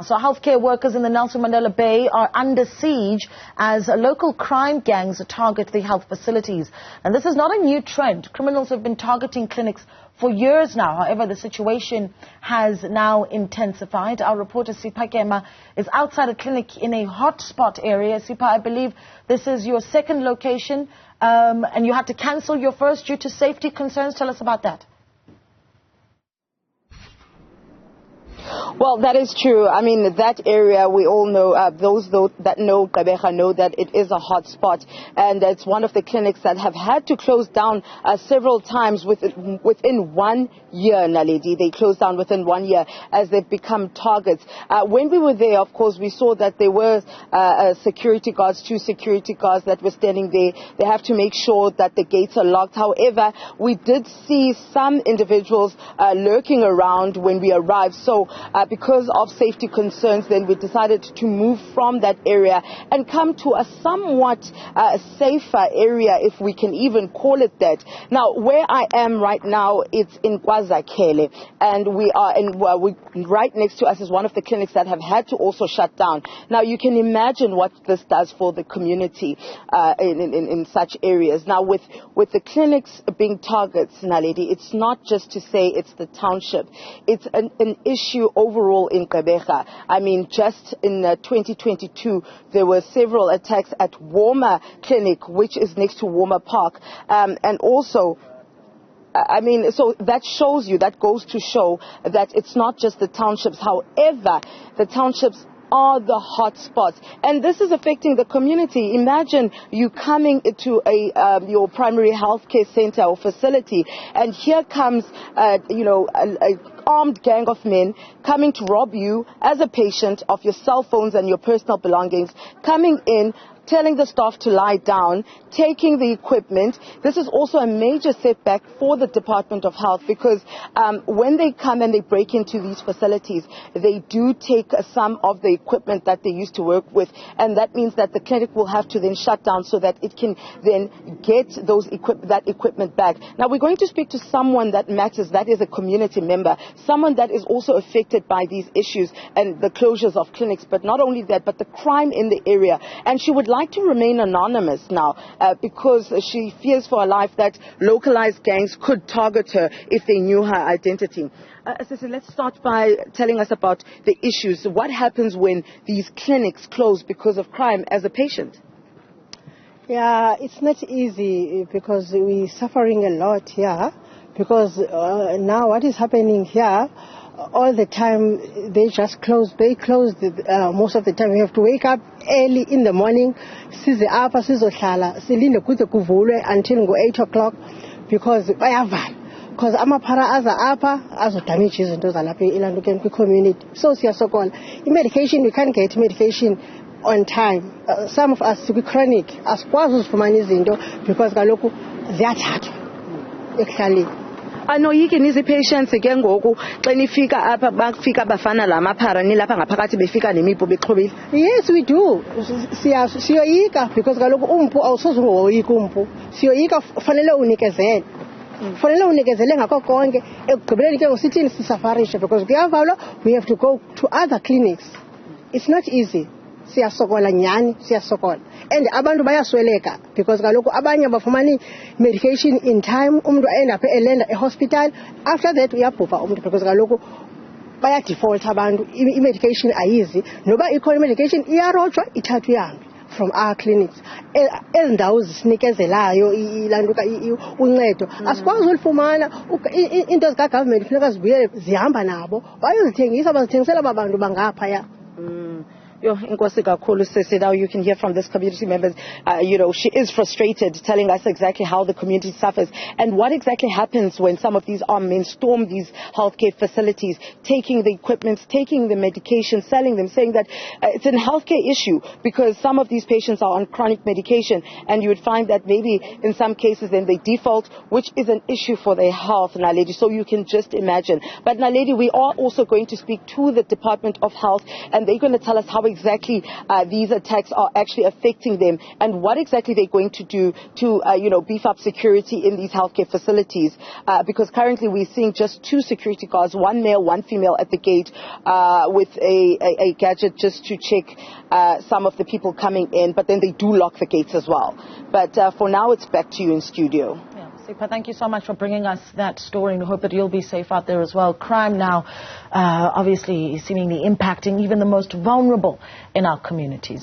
So healthcare workers in the Nelson Mandela Bay are under siege as local crime gangs target the health facilities. And this is not a new trend. Criminals have been targeting clinics for years now. However, the situation has now intensified. Our reporter Sipha Kema is outside a clinic in a hotspot area. Sipha, I believe this is your second location and you had to cancel your first due to safety concerns. Tell us about that. Well, that is true. I mean, that area, we all know, those that know Gqeberha know that it is a hot spot, and it's one of the clinics that have had to close down several times within 1 year, Naledi. They closed down within 1 year as they've become targets. When we were there, of course, we saw that there were security guards, 2 security guards that were standing there. They have to make sure that the gates are locked. However, we did see some individuals lurking around when we arrived. So because of safety concerns, then we decided to move from that area and come to a somewhat safer area, if we can even call it that. Now, where I am right now, it's in KwaZakhele, and we are right next to us is one of the clinics that have had to also shut down. Now, you can imagine what this does for the community in such areas. Now, with the clinics being targets, Naledi, it's not just to say it's the township. It's an issue overall in Gqeberha. I mean, just in 2022, there were several attacks at Warmer Clinic, which is next to Warmer Park, and also I mean, so that shows you, that goes to show that it's not just the townships. However, the townships are the hot spots, and this is affecting the community. Imagine you coming to your primary healthcare center or facility, and here comes an armed gang of men coming to rob you as a patient of your cell phones and your personal belongings, coming in, telling the staff to lie down, taking the equipment. This is also a major setback for the Department of Health, because when they come and they break into these facilities, they do take some of the equipment that they used to work with, and that means that the clinic will have to then shut down so that it can then get that equipment back. Now, we're going to speak to someone that matters, that is a community member, someone that is also affected by these issues and the closures of clinics, but not only that, but the crime in the area. And she would like to remain anonymous now because she fears for her life that localized gangs could target her if they knew her identity. Sissy, let's start by telling us about the issues. What happens when these clinics close because of crime as a patient? Yeah, it's not easy because we're suffering a lot here, because now what is happening here, all the time they just close. They close most of the time. We have to wake up early in the morning, size apha sizohlala silinde kuze kuvulwe until 8 o'clock, because bayavala, because amaphara aza apha azodamage izinto zalapha elandukeni kwi-community. So siyasokola. I-medication, we can't get medication on time. Some of us we chronic asikwazi uzifumana izinto because kaloku ziyathathwa ekuhlaleni. Anoyiki nizi patients ke ngoku xa nifika apha bafika bafana la maphara nilapha ngaphakathi befika nemipu bexhobile? Yes, we do. Siyoyika because kaloku umpu awusoze ngoyika umpu. Siyoyika, fanele unikezele. Fanele unikezele ngakho konke ekugqibeleni ke ngosithini sisafarishe, because kuyavalwa, we have to go to other clinics. It's not easy. Siyasokola nyani, siyasokola. And abantu bayasweleka because kaloku abanye abafumani medication in time, umuntu end up elenda hospital. After that uyabhubha umuntu because kaloku baya default abantu, i-medication ayizi, noba ikhona medication iyarojwa ithathwe ihambe from our clinics. Ezindawo zisinikezelayo ilanduka uncedo asikwazi ulifumana. Into zika-government funeka zibuyele zihamba nabo bayozithengisa, bazithengisela abantu bangaphaya. Now you can hear from this community members, she is frustrated, telling us exactly how the community suffers and what exactly happens when some of these armed men storm these healthcare facilities, taking the equipment, taking the medication, selling them, saying that it's a healthcare issue because some of these patients are on chronic medication, and you would find that maybe in some cases then they default, which is an issue for their health, Naledi. So you can just imagine. But Naledi, we are also going to speak to the Department of Health, and they're going to tell us how exactly these attacks are actually affecting them, and what exactly they're going to do to, beef up security in these healthcare facilities. Because currently we're seeing just 2 security guards, 1 male, 1 female at the gate, with a gadget just to check some of the people coming in, but then they do lock the gates as well. But for now, it's back to you in studio. Yeah, Sipha, thank you so much for bringing us that story, and we hope that you'll be safe out there as well. Crime now, obviously, seemingly impacting even the most vulnerable in our communities.